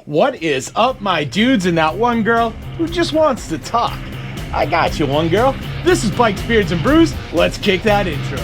What is up, my dudes, and that one girl who just wants to talk? I got you, one girl. This is Bikes, Beards, and Brews. Let's kick that intro.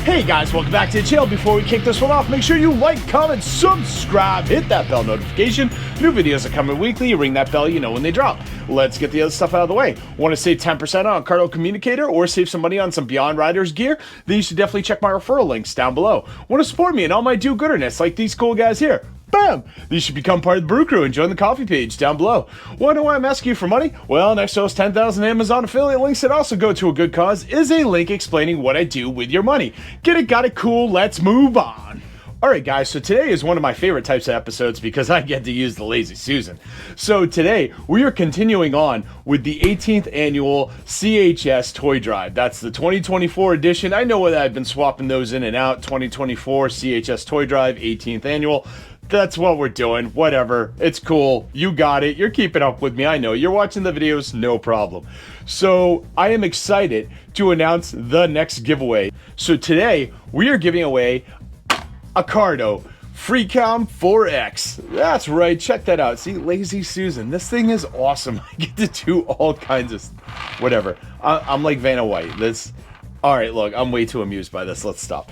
Hey guys, welcome back to the channel. Before we kick this one off, make sure you like, comment, subscribe, hit that bell notification. New videos are coming weekly. You ring that bell, you know when they drop. Let's get the other stuff out of the way. Want to save 10% on a Cardo communicator or save some money on some Beyond Riders gear? Then you should definitely check my referral links down below. Want to support me and all my do-gooderness like these cool guys here? Bam! You should become part of the Brew Crew and join the coffee page down below. Wonder why I'm asking you for money? Well, next to those 10,000 Amazon affiliate links that also go to a good cause is a link explaining what I do with your money. Get it, got it, cool, let's move on. Alright guys, so today is one of my favorite types of episodes because I get to use the Lazy Susan. So today, we are continuing on with the 18th Annual CHS ToyDrive. That's the 2024 edition. I know that I've been swapping those in and out. 2024 CHS ToyDrive, 18th Annual. That's what we're doing. Whatever. It's cool. You got it. You're keeping up with me. I know. You're watching the videos. No problem. So I am excited to announce the next giveaway. So today we are giving away a Cardo Freecom 4X. That's right. Check that out. See, Lazy Susan. This thing is awesome. I get to do all kinds of whatever. I'm like Vanna White. All right, look, I'm way too amused by this. Let's stop.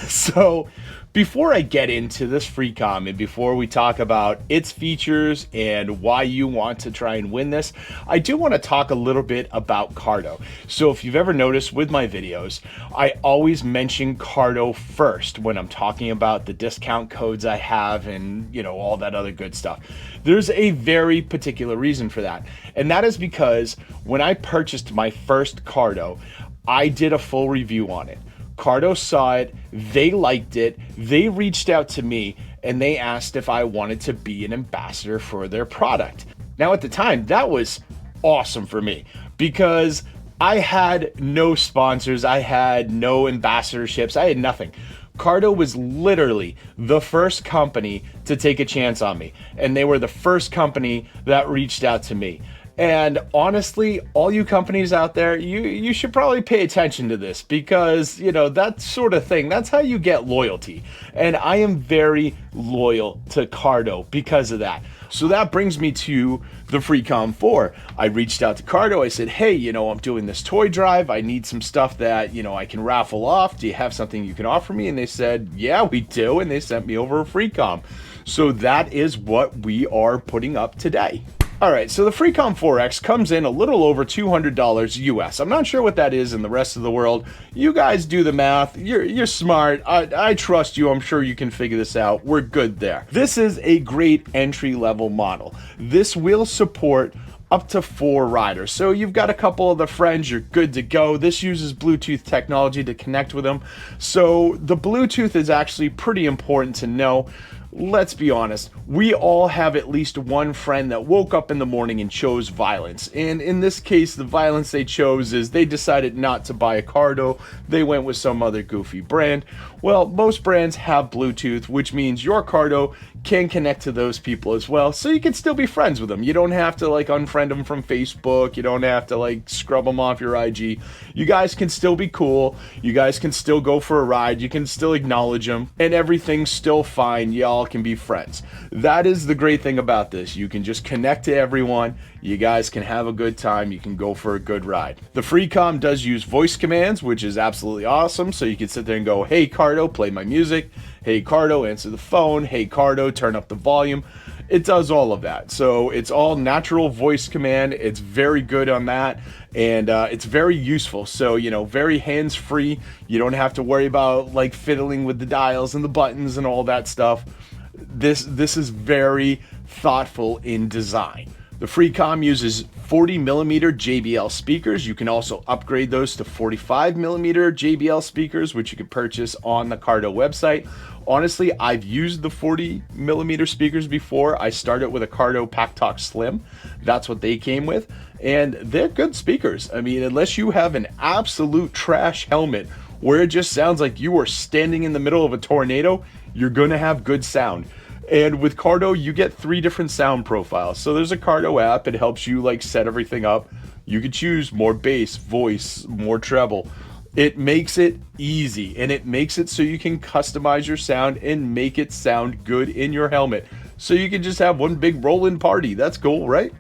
So, before I get into this Freecom and before we talk about its features and why you want to try and win this, I do want to talk a little bit about Cardo. So, if you've ever noticed with my videos, I always mention Cardo first when I'm talking about the discount codes I have and, you know, all that other good stuff. There's a very particular reason for that. And that is because when I purchased my first Cardo, I did a full review on it. Cardo saw it, they liked it, they reached out to me, and they asked if I wanted to be an ambassador for their product. Now at the time, that was awesome for me because I had no sponsors, I had no ambassadorships, I had nothing. Cardo was literally the first company to take a chance on me, and they were the first company that reached out to me. And honestly, all you companies out there, you should probably pay attention to this because, you know, that sort of thing, that's how you get loyalty. And I am very loyal to Cardo because of that. So that brings me to the Freecom 4. I reached out to Cardo. I said, hey, you know, I'm doing this toy drive. I need some stuff that, you know, I can raffle off. Do you have something you can offer me? And they said, yeah, we do. And they sent me over a Freecom. So that is what we are putting up today. All right, so the Freecom 4X comes in a little over $200 US. I'm not sure what that is in the rest of the world. You guys do the math. You're smart. I trust you. I'm sure you can figure this out. We're good there. This is a great entry-level model. This will support up to 4 riders. So you've got a couple of the friends, you're good to go. This uses Bluetooth technology to connect with them. So the Bluetooth is actually pretty important to know. Let's be honest, we all have at least one friend that woke up in the morning and chose violence. And in this case, the violence they chose is they decided not to buy a Cardo. They went with some other goofy brand. Well, most brands have Bluetooth, which means your Cardo can connect to those people as well. So you can still be friends with them. You don't have to like unfriend them from Facebook. You don't have to like scrub them off your IG. You guys can still be cool. You guys can still go for a ride. You can still acknowledge them and everything's still fine. Y'all can be friends. That is the great thing about this. You can just connect to everyone. You guys can have a good time. You can go for a good ride. The Freecom does use voice commands, which is absolutely awesome. So you can sit there and go, hey Cardo, play my music. Hey Cardo, answer the phone. Hey Cardo, turn up the volume. It does all of that. So it's all natural voice command. It's very good on that. And it's very useful. So, you know, very hands-free. You don't have to worry about like fiddling with the dials and the buttons and all that stuff. This is very thoughtful in design. The Freecom uses 40mm JBL speakers. You can also upgrade those to 45mm JBL speakers, which you can purchase on the Cardo website. Honestly, I've used the 40mm speakers before. I started with a Cardo Pack Talk Slim. That's what they came with. And they're good speakers. I mean, unless you have an absolute trash helmet where it just sounds like you are standing in the middle of a tornado, you're going to have good sound. And with Cardo, you get 3 different sound profiles. So there's a Cardo app. It helps you like set everything up. You could choose more bass, voice, more treble. It makes it easy, and it makes it so you can customize your sound and make it sound good in your helmet. So you can just have one big roll-in party. That's cool, right?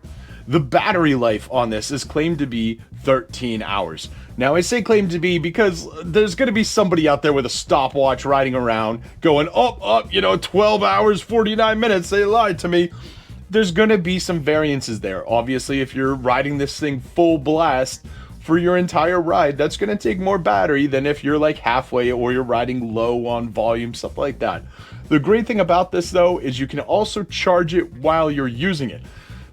The battery life on this is claimed to be 13 hours. Now, I say claimed to be because there's going to be somebody out there with a stopwatch riding around going, 12 hours, 49 minutes. They lied to me. There's going to be some variances there. Obviously, if you're riding this thing full blast for your entire ride, that's going to take more battery than if you're like halfway or you're riding low on volume, stuff like that. The great thing about this, though, is you can also charge it while you're using it.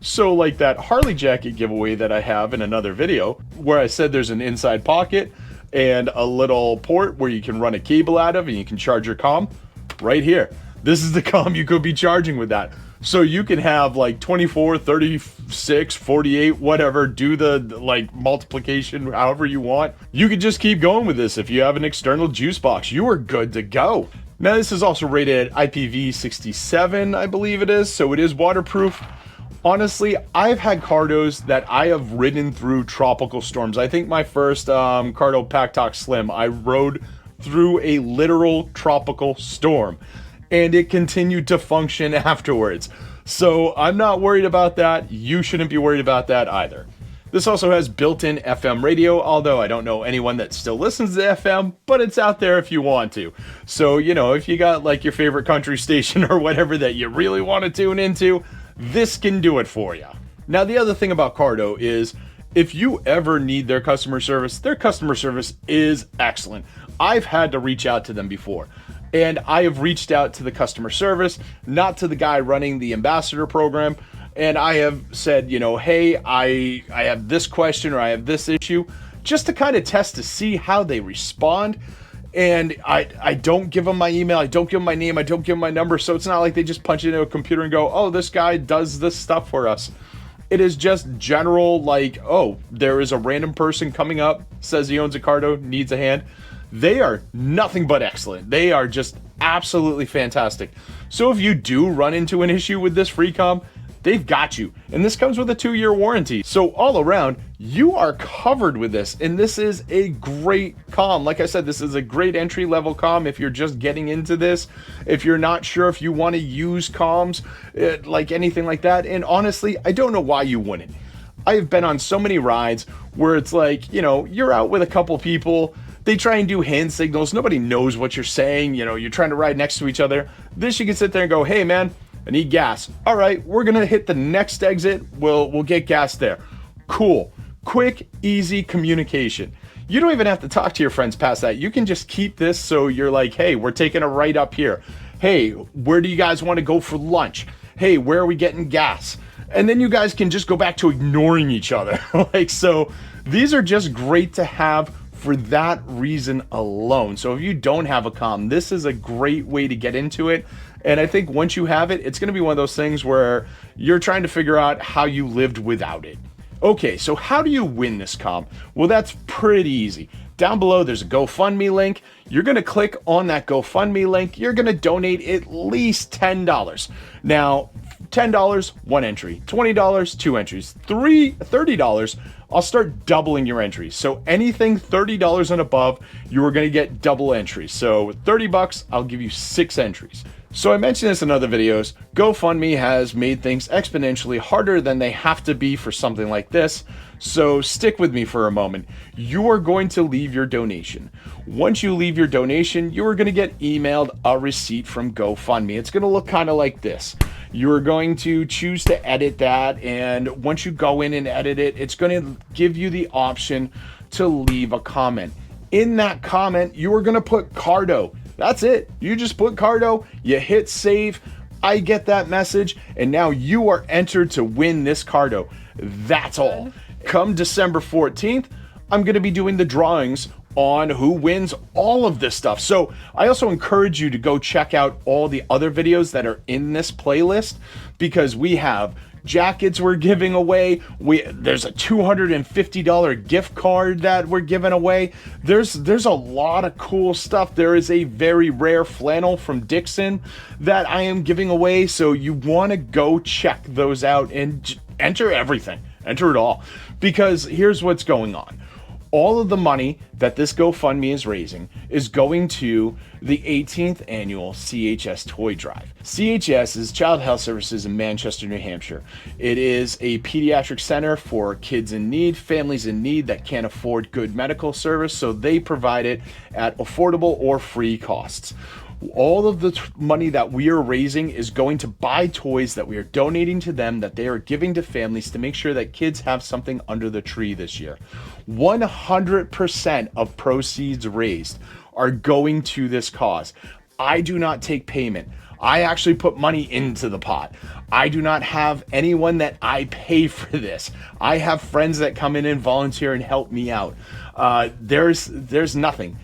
So like that Harley jacket giveaway that I have in another video where I said there's an inside pocket and a little port where you can run a cable out of and you can charge your comm right here. This is the comm you could be charging with that. So you can have like 24, 36, 48, whatever, do the like multiplication however you want. You could just keep going with this. If you have an external juice box, you are good to go. Now this is also rated at IPv67, I believe it is, so it is waterproof. Honestly, I've had cardos that I have ridden through tropical storms. I think my first Cardo Pack Talk Slim, I rode through a literal tropical storm, and it continued to function afterwards. So I'm not worried about that. You shouldn't be worried about that either. This also has built-in FM radio, although I don't know anyone that still listens to FM, but it's out there if you want to. So, if you got like your favorite country station or whatever that you really want to tune into, this can do it for you. Now, the other thing about Cardo is if you ever need their customer service is excellent. I've had to reach out to them before, and I have reached out to the customer service, not to the guy running the ambassador program, and I have said, hey, I have this question or I have this issue, just to kind of test to see how they respond. And I don't give them my email, I don't give them my name, I don't give them my number, so it's not like they just punch it into a computer and go, oh, this guy does this stuff for us. It is just general, like, oh, there is a random person coming up, says he owns a Cardo, needs a hand. They are nothing but excellent. They are just absolutely fantastic. So if you do run into an issue with this Freecom, they've got you. And this comes with a 2-year warranty. So all around, you are covered with this. And this is a great comm. Like I said, this is a great entry-level comm if you're just getting into this. If you're not sure if you want to use comms, like anything like that. And honestly, I don't know why you wouldn't. I've been on so many rides where it's like, you're out with a couple people, they try and do hand signals, nobody knows what you're saying, you're trying to ride next to each other. This, you can sit there and go, hey man, I need gas. All right, we're gonna hit the next exit. We'll get gas there. Cool, quick, easy communication. You don't even have to talk to your friends past that. You can just keep this so you're like, hey, we're taking a right up here. Hey, where do you guys want to go for lunch? Hey, where are we getting gas? And then you guys can just go back to ignoring each other. So these are just great to have for that reason alone. So if you don't have a comm, this is a great way to get into it. And I think once you have it, it's going to be one of those things where you're trying to figure out how you lived without it. Okay, so how do you win this comm? Well, that's pretty easy. Down below, there's a GoFundMe link. You're going to click on that GoFundMe link. You're going to donate at least $10. Now, $10, one entry. $20, two entries. $30, I'll start doubling your entries. So anything $30 and above, you are going to get double entries. So $30, I'll give you 6 entries. So I mentioned this in other videos, GoFundMe has made things exponentially harder than they have to be for something like this. So stick with me for a moment. You are going to leave your donation. Once you leave your donation, you are going to get emailed a receipt from GoFundMe. It's going to look kind of like this. You're going to choose to edit that, and once you go in and edit it, it's going to give you the option to leave a comment. In that comment, you are going to put Cardo. That's it. You just put Cardo, you hit save, I get that message, and now you are entered to win this Cardo. That's all. Come December 14th, I'm going to be doing the drawings on who wins all of this stuff. So I also encourage you to go check out all the other videos that are in this playlist, because we have jackets we're giving away. There's a $250 gift card that we're giving away. There's a lot of cool stuff. There is a very rare flannel from Dixon that I am giving away. So you want to go check those out and enter everything. enter it all. Because here's what's going on. All of the money that this GoFundMe is raising is going to the 18th Annual CHS ToyDrive. CHS is Child Health Services in Manchester, New Hampshire. It is a pediatric center for kids in need, families in need that can't afford good medical service, so they provide it at affordable or free costs. All of the money that we are raising is going to buy toys that we are donating to them, that they are giving to families to make sure that kids have something under the tree this year. 100% of proceeds raised are going to this cause. I do not take payment. I actually put money into the pot. I do not have anyone that I pay for this. I have friends that come in and volunteer and help me out. There's nothing.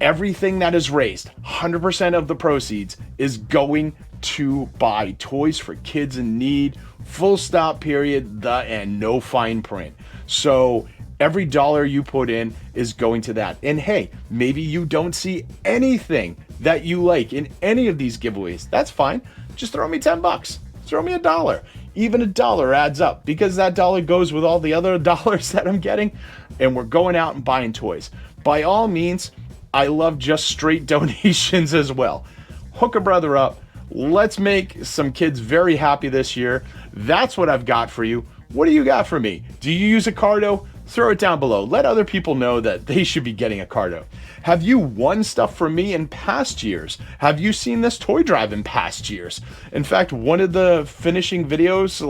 Everything that is raised, 100% of the proceeds is going to buy toys for kids in need, full stop, period, the end, no fine print. So every dollar you put in is going to that. And hey, maybe you don't see anything that you like in any of these giveaways. That's fine. Just throw me $10. Throw me $1. Even $1 adds up, because that dollar goes with all the other dollars that I'm getting, and we're going out and buying toys. By all means, I love just straight donations as well. Hook a brother up. Let's make some kids very happy this year. That's what I've got for you. What do you got for me? Do you use a Cardo? Throw it down below. Let other people know that they should be getting a Cardo. Have you won stuff from me in past years? Have you seen this toy drive in past years? In fact, one of the finishing videos,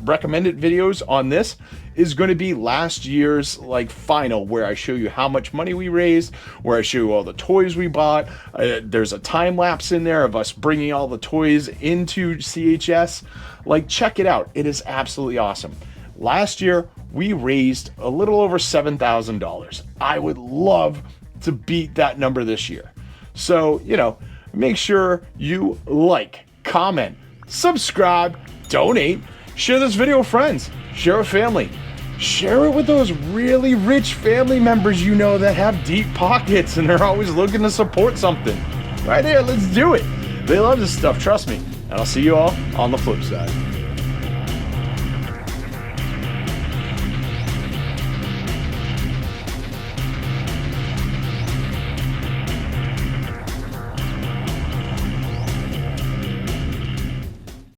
recommended videos on this, is going to be last year's final, where I show you how much money we raised, where I show you all the toys we bought. There's a time lapse in there of us bringing all the toys into CHS. Check it out. It is absolutely awesome. Last year, we raised a little over $7,000. I would love to beat that number this year. So, make sure you comment, subscribe, donate, share this video with friends, share with family, share it with those really rich family members that have deep pockets and they're always looking to support something. Right there, let's do it. They love this stuff, trust me. And I'll see you all on the flip side.